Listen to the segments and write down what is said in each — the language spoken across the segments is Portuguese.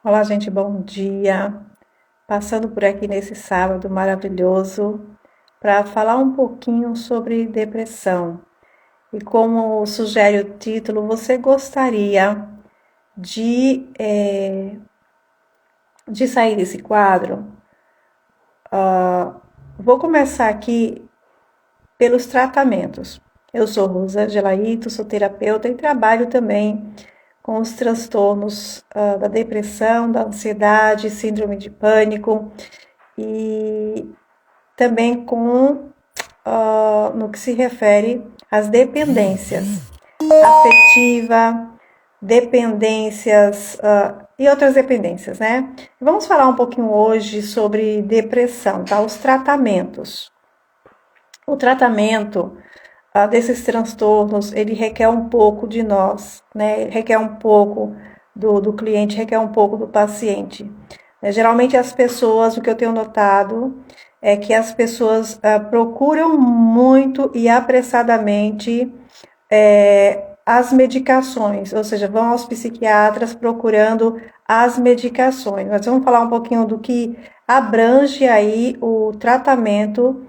Olá, gente, bom dia. Passando por aqui nesse sábado maravilhoso para falar um pouquinho sobre depressão. E como sugere o título, você gostaria de, eh, de sair desse quadro? Vou começar aqui pelos tratamentos. Eu sou Rosângela Ito, sou terapeuta e trabalho também com os transtornos da depressão, da ansiedade, síndrome de pânico e também com no que se refere às dependências afetiva, dependências e outras dependências, né? Vamos falar um pouquinho hoje sobre depressão, tá? Os tratamentos. O tratamento desses transtornos, ele requer um pouco de nós, né? Requer um pouco do cliente, requer um pouco do paciente. Geralmente as pessoas, o que eu tenho notado é que as pessoas procuram muito e apressadamente as medicações, ou seja, vão aos psiquiatras procurando as medicações. Nós vamos falar um pouquinho do que abrange aí o tratamento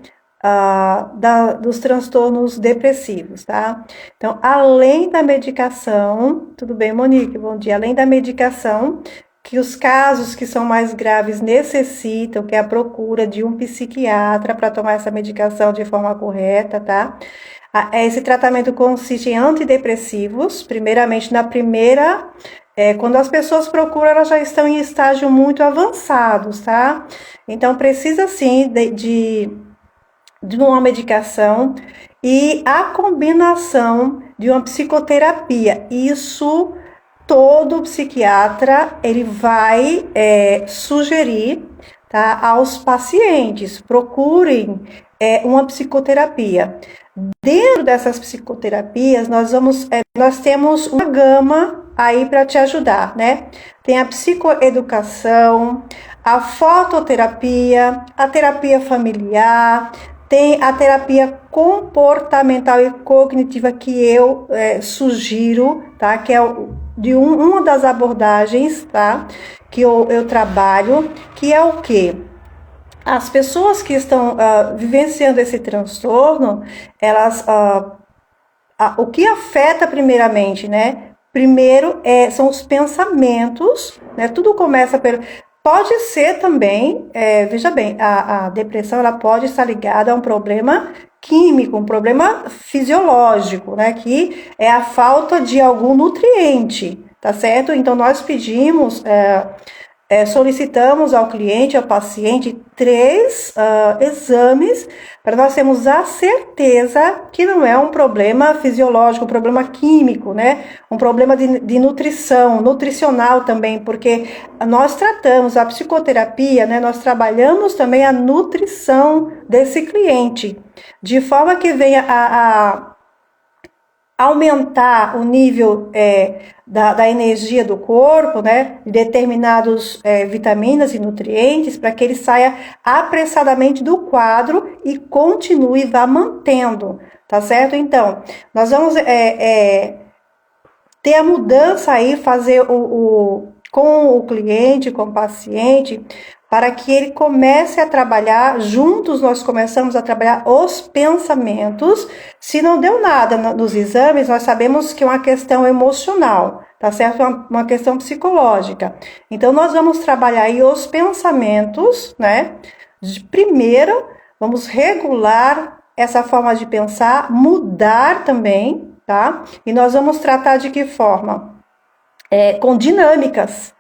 dos transtornos depressivos, tá? Então, além da medicação, tudo bem, Monique? Bom dia. Além da medicação, que os casos que são mais graves necessitam, que é a procura de um psiquiatra para tomar essa medicação de forma correta, tá? Esse tratamento consiste em antidepressivos, primeiramente na primeira. Quando as pessoas procuram, elas já estão em estágio muito avançados, tá? Então, precisa sim de uma medicação e a combinação de uma psicoterapia. Isso todo psiquiatra ele vai sugerir, tá, aos pacientes. Procurem uma psicoterapia. Dentro dessas psicoterapias, nós temos uma gama aí para te ajudar, né? Tem a psicoeducação, a fototerapia, a terapia familiar, tem a terapia comportamental e cognitiva que eu sugiro, tá? Que é uma das abordagens, tá? Que eu trabalho, que é o quê? As pessoas que estão vivenciando esse transtorno, elas, o que afeta primeiramente, né? Primeiro são os pensamentos, né? Tudo começa pelo. Pode ser também, veja bem, a depressão ela pode estar ligada a um problema químico, um problema fisiológico, né? Que é a falta de algum nutriente, tá certo? Então nós pedimos solicitamos ao cliente, ao paciente, 3 exames para nós termos a certeza que não é um problema fisiológico, um problema químico, né? Um problema de nutrição, nutricional também, porque nós tratamos a psicoterapia, né? Nós trabalhamos também a nutrição desse cliente, de forma que venha a aumentar o nível da energia do corpo, né, de determinados vitaminas e nutrientes, para que ele saia apressadamente do quadro e continue e vá mantendo, tá certo? Então, nós vamos ter a mudança aí, fazer com o cliente, com o paciente, para que ele comece a trabalhar, juntos nós começamos a trabalhar os pensamentos. Se não deu nada nos exames, nós sabemos que é uma questão emocional, tá certo? Uma questão psicológica. Então, nós vamos trabalhar aí os pensamentos, né? Primeiro, vamos regular essa forma de pensar, mudar também, tá? E nós vamos tratar de que forma? Com dinâmicas,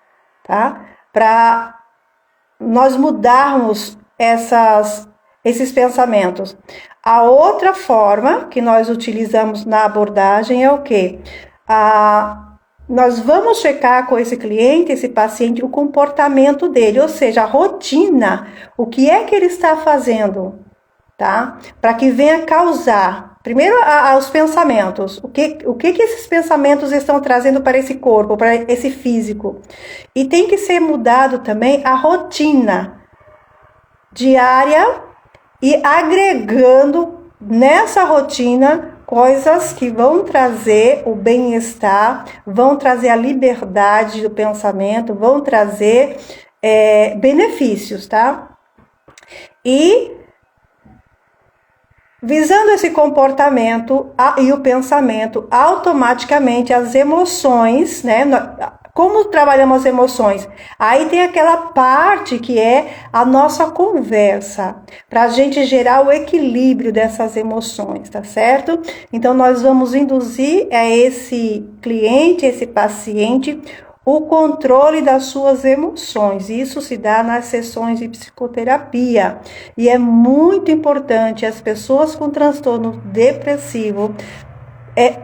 tá? Para nós mudarmos esses pensamentos. A outra forma que nós utilizamos na abordagem é o quê? Nós vamos checar com esse cliente, esse paciente, o comportamento dele, ou seja, a rotina, o que é que ele está fazendo, tá? Para que venha causar, primeiro, os pensamentos, o que esses pensamentos estão trazendo para esse corpo, para esse físico. E tem que ser mudado também a rotina diária e agregando nessa rotina coisas que vão trazer o bem-estar, vão trazer a liberdade do pensamento, vão trazer benefícios, tá? E visando esse comportamento e o pensamento, automaticamente as emoções, né? Como trabalhamos as emoções? Aí tem aquela parte que é a nossa conversa, para a gente gerar o equilíbrio dessas emoções, tá certo? Então, nós vamos induzir a esse cliente, esse paciente, o controle das suas emoções. Isso se dá nas sessões de psicoterapia. E é muito importante as pessoas com transtorno depressivo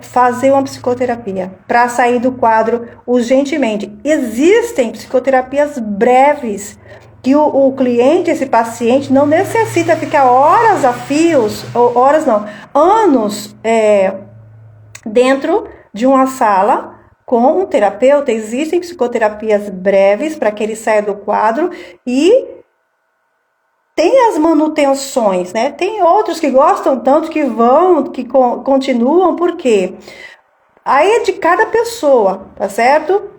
fazer uma psicoterapia para sair do quadro urgentemente. Existem psicoterapias breves que o cliente, esse paciente, não necessita ficar horas a fios, ou horas não, anos dentro de uma sala com um terapeuta. Existem psicoterapias breves para que ele saia do quadro e tem as manutenções, né? Tem outros que gostam tanto que continuam, por quê? Aí é de cada pessoa, tá certo?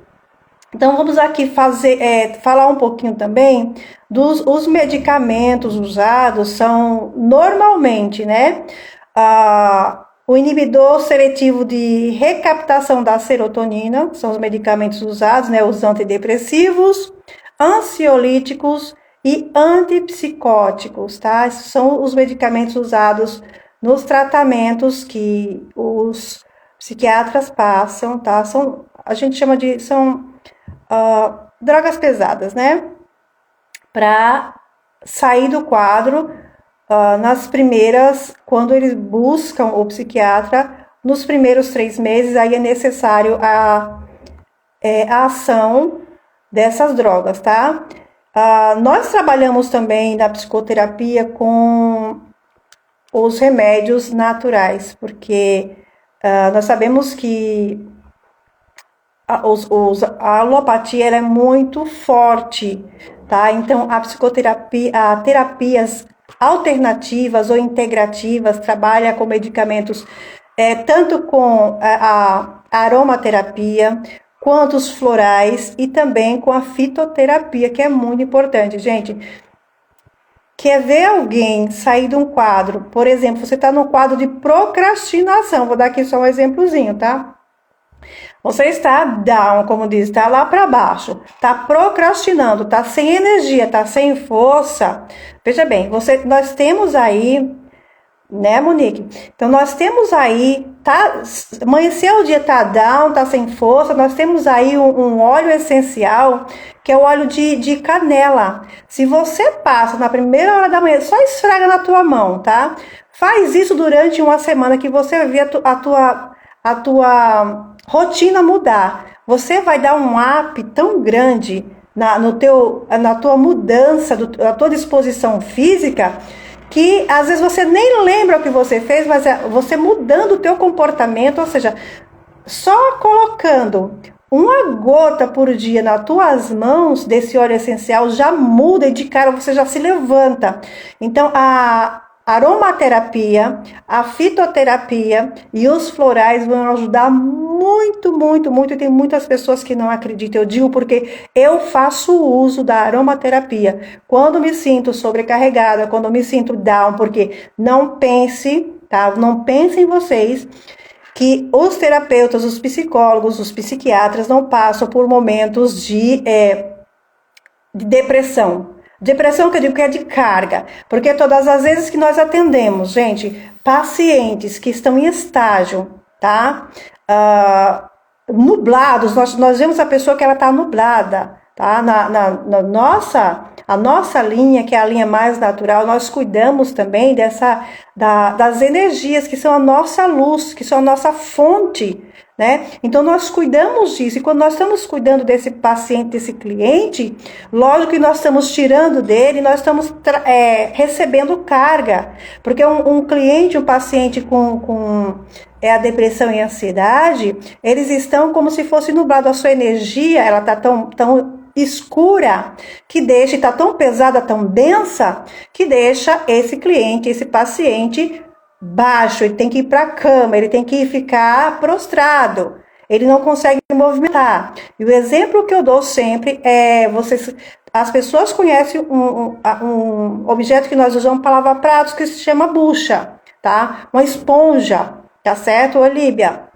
Então vamos aqui falar um pouquinho também dos medicamentos usados. São normalmente, né? O inibidor seletivo de recaptação da serotonina, são os medicamentos usados, né? Os antidepressivos, ansiolíticos e antipsicóticos, tá? Esses são os medicamentos usados nos tratamentos que os psiquiatras passam, tá? A gente chama são drogas pesadas, né? Para sair do quadro nas primeiras, quando eles buscam o psiquiatra, nos primeiros 3 meses, aí é necessário a ação dessas drogas, tá? Nós trabalhamos também na psicoterapia com os remédios naturais, porque nós sabemos que a alopatia ela é muito forte, tá? Então, a psicoterapia, terapias alternativas ou integrativas trabalha com medicamentos, tanto com a aromaterapia, quanto os florais e também com a fitoterapia, que é muito importante, gente. Quer ver alguém sair de um quadro, por exemplo, você está no quadro de procrastinação, vou dar aqui só um exemplozinho, tá? Você está down, como diz, está lá para baixo, está procrastinando, está sem energia, está sem força. Veja bem, nós temos aí, né, Monique? Então, nós temos aí, amanheceu o dia, tá down, tá sem força, nós temos aí um óleo essencial, que é o óleo de canela. Se você passa na primeira hora da manhã, só esfrega na tua mão, tá? Faz isso durante uma semana que você vai ver a tua rotina mudar. Você vai dar um up tão grande na tua mudança, na tua disposição física, que às vezes você nem lembra o que você fez, mas você mudando o teu comportamento, ou seja, só colocando uma gota por dia nas tuas mãos desse óleo essencial já muda e de cara você já se levanta. Então, a aromaterapia, a fitoterapia e os florais vão ajudar muito, muito, muito. E tem muitas pessoas que não acreditam. Eu digo porque eu faço uso da aromaterapia quando me sinto sobrecarregada, quando me sinto down, porque não pense, tá? Não pensem vocês que os terapeutas, os psicólogos, os psiquiatras não passam por momentos de depressão. Depressão que eu digo que é de carga, porque todas as vezes que nós atendemos, gente, pacientes que estão em estágio, tá? Nublados, nós vemos a pessoa que ela está nublada, tá? A nossa linha, que é a linha mais natural, nós cuidamos também das energias que são a nossa luz, que são a nossa fonte, né? Então, nós cuidamos disso, e quando nós estamos cuidando desse paciente, desse cliente, lógico que nós estamos tirando dele, nós estamos recebendo carga, porque um cliente, um paciente com a depressão e a ansiedade, eles estão como se fosse nublado, a sua energia, ela está tão escura, está tão pesada, tão densa, que deixa esse cliente, esse paciente baixo, ele tem que ir para a cama, ele tem que ficar prostrado, ele não consegue movimentar. E o exemplo que eu dou sempre é, as pessoas conhecem um objeto que nós usamos para lavar pratos que se chama bucha, tá? Uma esponja, tá certo, Olívia?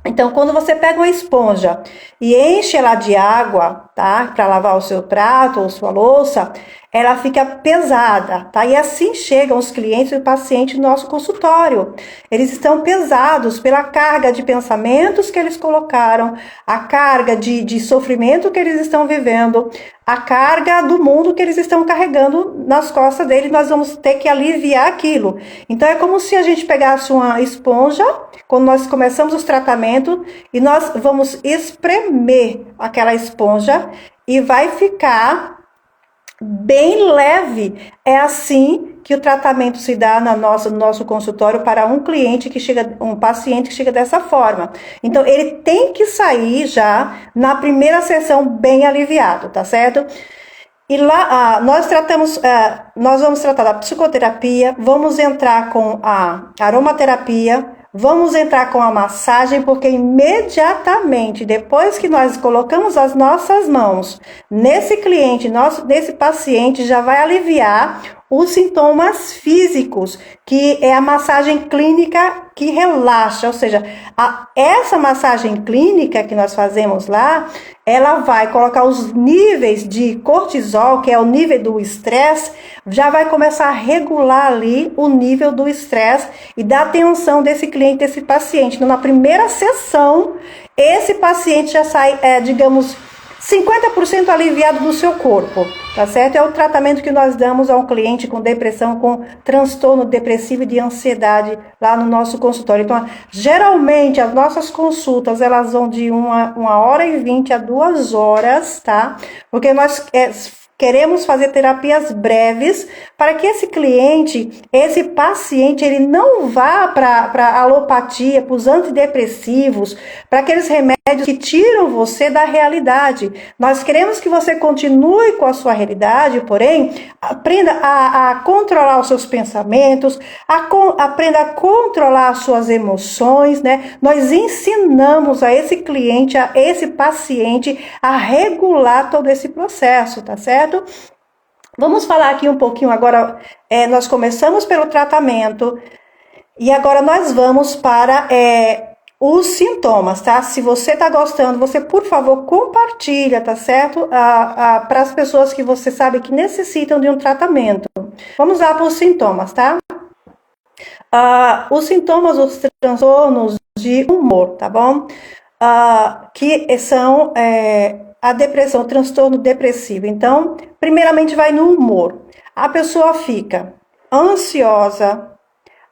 Então, quando você pega uma esponja e enche ela de água, tá? Para lavar o seu prato ou sua louça, ela fica pesada, tá? E assim chegam os clientes e o paciente no nosso consultório. Eles estão pesados pela carga de pensamentos que eles colocaram, a carga de sofrimento que eles estão vivendo, a carga do mundo que eles estão carregando nas costas deles. Nós vamos ter que aliviar aquilo. Então, é como se a gente pegasse uma esponja, quando nós começamos os tratamentos, e nós vamos espremer aquela esponja e vai ficar bem leve. É assim que o tratamento se dá no nosso consultório para um cliente que chega, um paciente que chega dessa forma. Então, ele tem que sair já na primeira sessão bem aliviado, tá certo? E lá nós vamos tratar da psicoterapia, vamos entrar com a aromaterapia, vamos entrar com a massagem, porque imediatamente depois que nós colocamos as nossas mãos nesse cliente, nesse paciente, já vai aliviar os sintomas físicos, que é a massagem clínica que relaxa, ou seja, essa massagem clínica que nós fazemos lá, ela vai colocar os níveis de cortisol, que é o nível do estresse, já vai começar a regular ali o nível do estresse e da atenção desse cliente, desse paciente. Então, na primeira sessão, esse paciente já sai, digamos, 50% aliviado do seu corpo, tá certo? É o tratamento que nós damos a um cliente com depressão, com transtorno depressivo e de ansiedade lá no nosso consultório. Então, geralmente, as nossas consultas, elas vão de 1h20 a 2 horas, tá? Porque nós queremos fazer terapias breves para que esse cliente, esse paciente, ele não vá para a alopatia, para os antidepressivos, para aqueles remédios que tiram você da realidade. Nós queremos que você continue com a sua realidade, porém, aprenda a controlar os seus pensamentos, aprenda a controlar as suas emoções, né? Nós ensinamos a esse cliente, a esse paciente, a regular todo esse processo, tá certo? Vamos falar aqui um pouquinho agora, nós começamos pelo tratamento e agora nós vamos para os sintomas, tá? Se você tá gostando, você por favor compartilha, tá certo? Para as pessoas que você sabe que necessitam de um tratamento. Vamos lá para os sintomas, tá? Os sintomas, os transtornos de humor, tá bom? Que são a depressão, o transtorno depressivo. Então, primeiramente vai no humor. A pessoa fica ansiosa,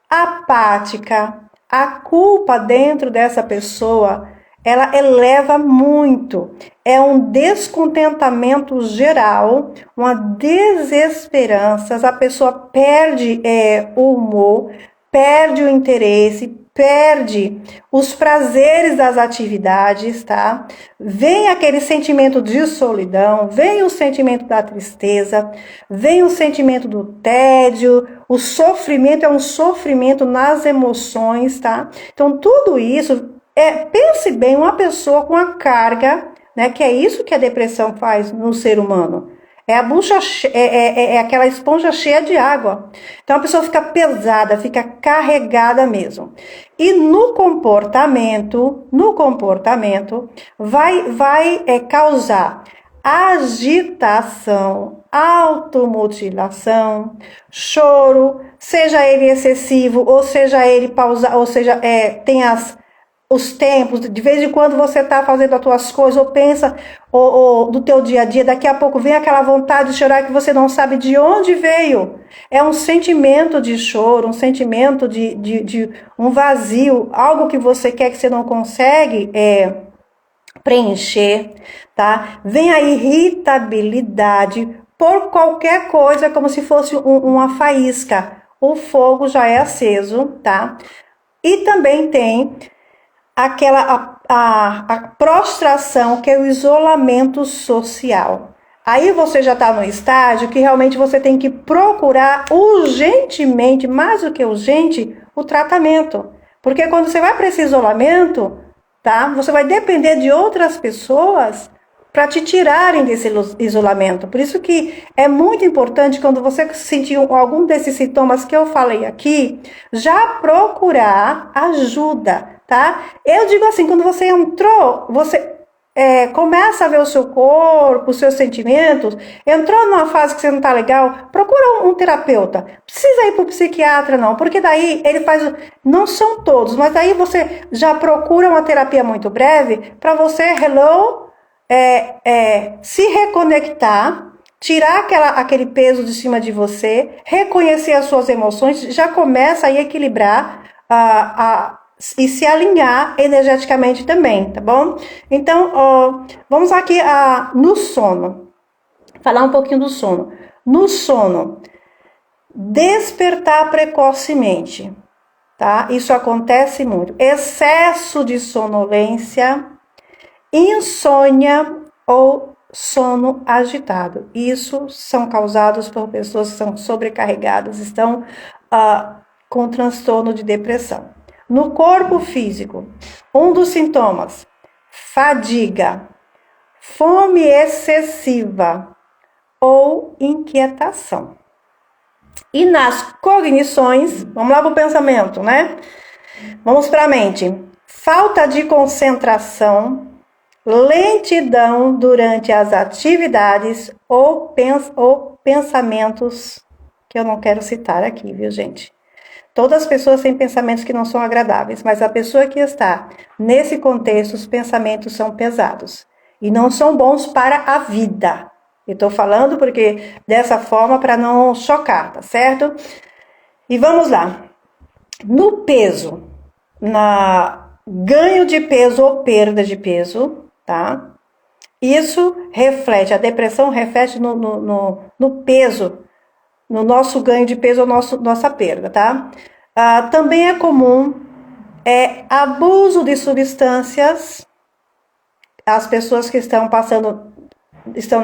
apática, a culpa dentro dessa pessoa, ela eleva muito. É um descontentamento geral, uma desesperança, a pessoa perde o humor, perde o interesse, perde os prazeres das atividades, tá? Vem aquele sentimento de solidão, vem o sentimento da tristeza, vem o sentimento do tédio, o sofrimento é um sofrimento nas emoções, tá? Então, tudo isso, pense bem, uma pessoa com a carga, né? Que é isso que a depressão faz no ser humano. É a bucha, aquela esponja cheia de água. Então a pessoa fica pesada, fica carregada mesmo. E no comportamento vai causar agitação, automutilação, choro, seja ele excessivo, ou seja ele pausado, ou seja, tem os tempos, de vez em quando você está fazendo as tuas coisas, ou pensa do teu dia a dia, daqui a pouco vem aquela vontade de chorar que você não sabe de onde veio. É um sentimento de choro, um sentimento de um vazio, algo que você quer que você não consegue preencher, tá? Vem a irritabilidade por qualquer coisa, como se fosse uma faísca. O fogo já é aceso, tá? E também tem a prostração, que é o isolamento social. Aí você já está no estágio que realmente você tem que procurar urgentemente, mais do que urgente, o tratamento. Porque quando você vai para esse isolamento, tá? Você vai depender de outras pessoas para te tirarem desse isolamento. Por isso que é muito importante, quando você sentir algum desses sintomas que eu falei aqui, já procurar ajuda, tá? Eu digo assim, quando você entrou, você começa a ver o seu corpo, os seus sentimentos, entrou numa fase que você não tá legal, procura um terapeuta. Não precisa ir pro psiquiatra, não, porque daí ele faz, não são todos, mas daí você já procura uma terapia muito breve para você, se reconectar, tirar aquele peso de cima de você, reconhecer as suas emoções, já começa a equilibrar e se alinhar energeticamente também, tá bom? Então, vamos aqui no sono. Falar um pouquinho do sono. No sono, despertar precocemente, tá? Isso acontece muito. Excesso de sonolência, insônia ou sono agitado. Isso são causados por pessoas que são sobrecarregadas, estão com transtorno de depressão. No corpo físico, um dos sintomas, fadiga, fome excessiva ou inquietação. E nas cognições, vamos lá para o pensamento, né? Vamos para a mente. Falta de concentração, lentidão durante as atividades ou pensamentos que eu não quero citar aqui, viu, gente? Todas as pessoas têm pensamentos que não são agradáveis, mas a pessoa que está nesse contexto, os pensamentos são pesados e não são bons para a vida. Eu estou falando porque dessa forma para não chocar, tá certo? E vamos lá. No peso, na ganho de peso ou perda de peso, tá? Isso reflete, a depressão reflete no peso, no nosso ganho de peso ou nossa perda, tá? Também é comum abuso de substâncias. As pessoas que estão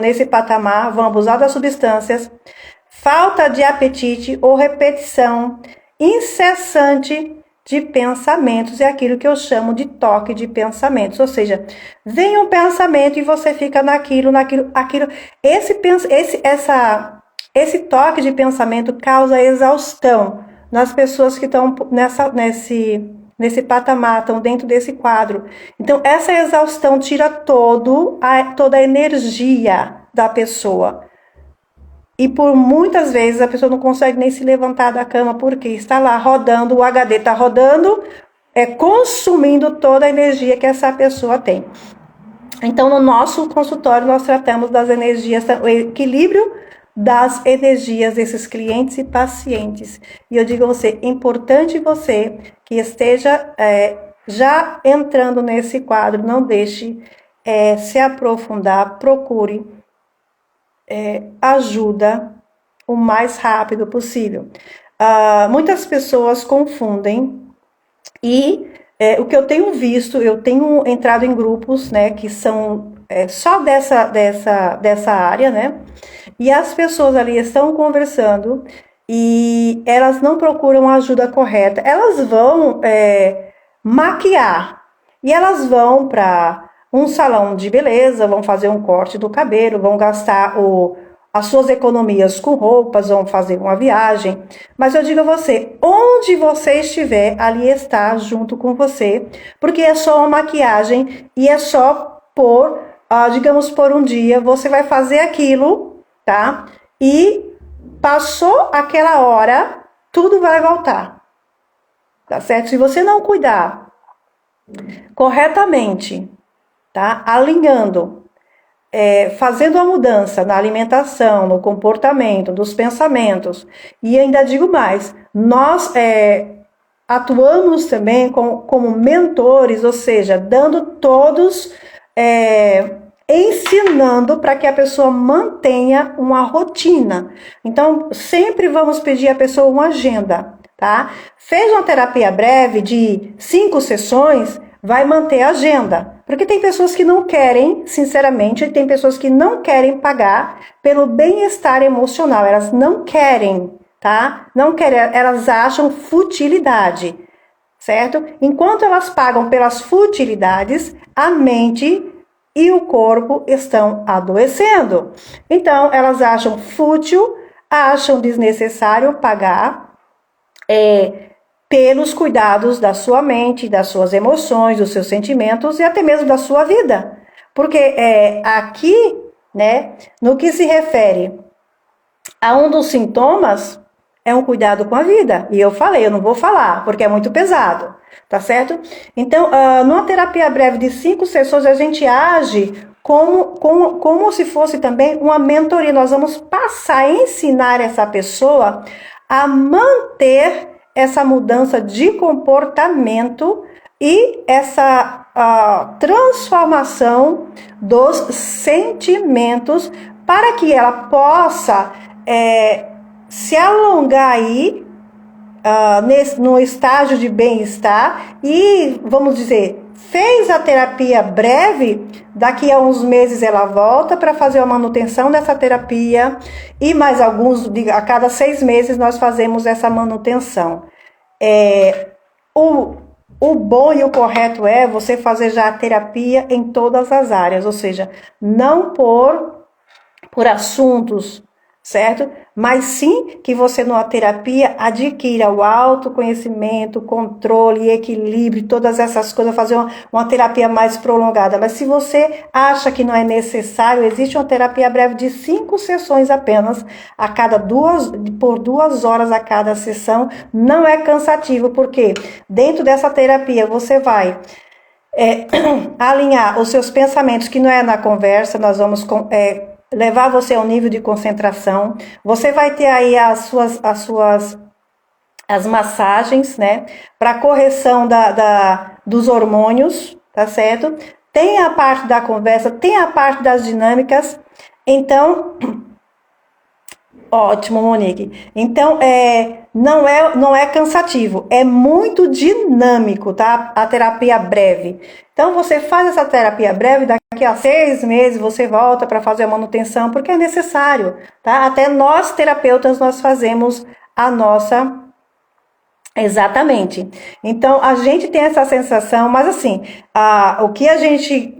nesse patamar vão abusar das substâncias. Falta de apetite ou repetição incessante de pensamentos, é aquilo que eu chamo de toque de pensamentos, ou seja, vem um pensamento e você fica naquilo. Esse toque de pensamento causa exaustão nas pessoas que estão nesse patamar, estão dentro desse quadro. Então, essa exaustão tira toda a energia da pessoa. E por muitas vezes a pessoa não consegue nem se levantar da cama, porque está lá rodando, o HD está rodando, consumindo toda a energia que essa pessoa tem. Então, no nosso consultório, nós tratamos das energias, o equilíbrio das energias desses clientes e pacientes. E eu digo a você, importante você que esteja já entrando nesse quadro, não deixe se aprofundar, procure ajuda o mais rápido possível. Muitas pessoas confundem e o que eu tenho visto, eu tenho entrado em grupos, né, que são só dessa área, né? E as pessoas ali estão conversando e elas não procuram a ajuda correta. Elas vão maquiar e elas vão para um salão de beleza, vão fazer um corte do cabelo, vão gastar as suas economias com roupas, vão fazer uma viagem. Mas eu digo a você, onde você estiver, ali está junto com você, porque é só uma maquiagem e é só digamos, por um dia, você vai fazer aquilo, tá? E passou aquela hora, tudo vai voltar, tá certo? Se você não cuidar corretamente, tá? Alinhando, fazendo a mudança na alimentação, no comportamento, dos pensamentos, e ainda digo mais, nós atuamos também como mentores, ou seja, dando todos, ensinando para que a pessoa mantenha uma rotina. Então, sempre vamos pedir à pessoa uma agenda, tá? Fez uma terapia breve de 5 sessões, vai manter a agenda. Porque tem pessoas que não querem, sinceramente, tem pessoas que não querem pagar pelo bem-estar emocional. Elas não querem, tá? Não querem, elas acham futilidade, certo? Enquanto elas pagam pelas futilidades, a mente e o corpo estão adoecendo. Então, elas acham fútil, acham desnecessário pagar pelos cuidados da sua mente, das suas emoções, dos seus sentimentos e até mesmo da sua vida. Porque aqui, né, no que se refere a um dos sintomas, é um cuidado com a vida. E eu falei, eu não vou falar, porque é muito pesado, tá certo? Então, numa terapia breve de 5 sessões, a gente age como se fosse também uma mentoria. Nós vamos passar a ensinar essa pessoa a manter essa mudança de comportamento e essa transformação dos sentimentos para que ela possa se alongar aí no estágio de bem-estar e, vamos dizer, fez a terapia breve, daqui a uns meses ela volta para fazer a manutenção dessa terapia e mais a cada 6 meses nós fazemos essa manutenção. O bom e o correto é você fazer já a terapia em todas as áreas, ou seja, não por assuntos, certo? Mas sim que você numa terapia adquira o autoconhecimento, controle e equilíbrio, todas essas coisas, fazer uma terapia mais prolongada. Mas se você acha que não é necessário, existe uma terapia breve de 5 sessões apenas, por 2 horas a cada sessão. Não é cansativo, porque dentro dessa terapia você vai alinhar os seus pensamentos, que não é na conversa, nós vamos levar você a um nível de concentração. Você vai ter aí as massagens, né, para correção dos hormônios, tá certo? Tem a parte da conversa, tem a parte das dinâmicas. Então, ótimo, Monique. Então, não é cansativo, é muito dinâmico, tá? A terapia breve. Então, você faz essa terapia breve, daqui a 6 meses você volta para fazer a manutenção, porque é necessário, tá? Até nós, terapeutas, nós fazemos a nossa... Exatamente. Então, a gente tem essa sensação, mas assim, o que a gente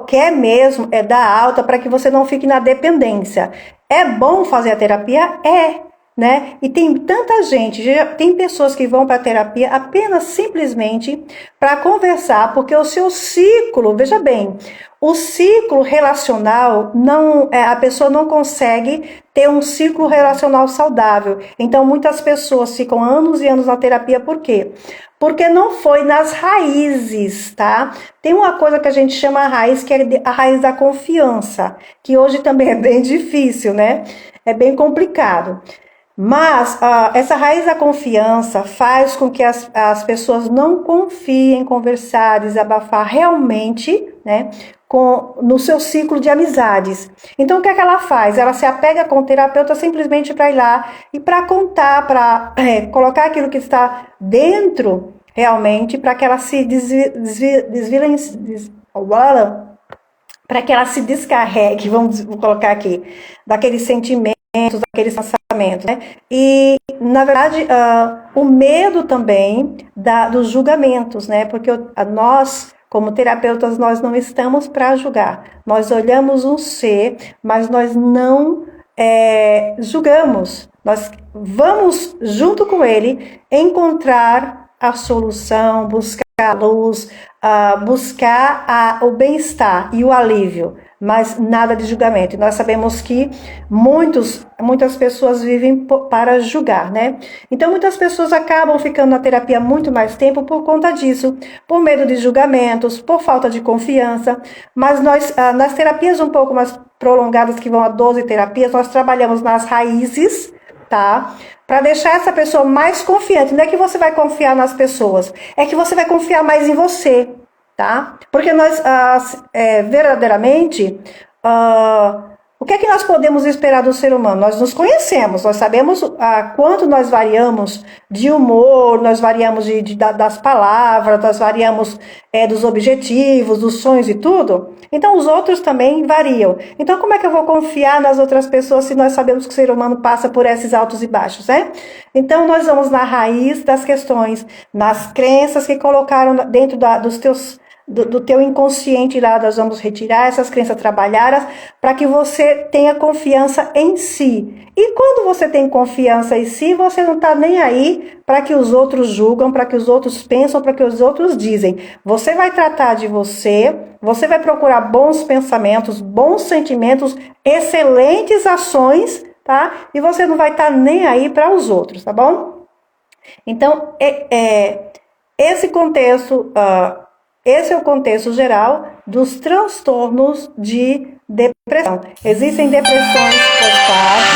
quer mesmo é dar alta para que você não fique na dependência. É bom fazer a terapia? Né? E tem tanta gente, tem pessoas que vão para a terapia apenas simplesmente para conversar, porque o seu ciclo, veja bem, o ciclo relacional, a pessoa não consegue ter um ciclo relacional saudável. Então, muitas pessoas ficam anos e anos na terapia, por quê? Porque não foi nas raízes, tá? Tem uma coisa que a gente chama a raiz, que é a raiz da confiança, que hoje também é bem difícil, né? É bem complicado. Mas essa raiz da confiança faz com que as pessoas não confiem em conversar, desabafar realmente, né, no seu ciclo de amizades. Então, o que é que ela faz? Ela se apega com o terapeuta simplesmente para ir lá e para contar, para colocar aquilo que está dentro realmente, para que ela se para que ela se descarregue, vamos colocar aqui, daqueles sentimentos, daqueles pensamentos, né? E, na verdade, o medo também dos julgamentos, né? Porque nós, como terapeutas, nós não estamos para julgar. Nós olhamos um ser, mas nós não julgamos. Nós vamos, junto com ele, encontrar a solução, buscar a luz, buscar o bem-estar e o alívio, mas nada de julgamento. E nós sabemos que muitas pessoas vivem para julgar, né? Então, muitas pessoas acabam ficando na terapia muito mais tempo por conta disso, por medo de julgamentos, por falta de confiança. Mas nós, nas terapias um pouco mais prolongadas, que vão a 12 terapias, nós trabalhamos nas raízes, tá? Para deixar essa pessoa mais confiante. Não é que você vai confiar nas pessoas, é que você vai confiar mais em você, tá? Porque nós, verdadeiramente, o O que é que nós podemos esperar do ser humano? Nós nos conhecemos, nós sabemos quanto nós variamos de humor, nós variamos das palavras, nós variamos dos objetivos, dos sonhos e tudo. Então, os outros também variam. Então, como é que eu vou confiar nas outras pessoas se nós sabemos que o ser humano passa por esses altos e baixos, né? Então, nós vamos na raiz das questões, nas crenças que colocaram dentro do teu inconsciente lá, nós vamos retirar essas crenças trabalhadas para que você tenha confiança em si. E quando você tem confiança em si, você não está nem aí para que os outros julgam, para que os outros pensam, para que os outros dizem. Você vai tratar de você, você vai procurar bons pensamentos, bons sentimentos, excelentes ações, tá? E você não vai estar nem aí para os outros, tá bom? Então, esse contexto... esse é o contexto geral dos transtornos de depressão. Existem depressões pós-parto,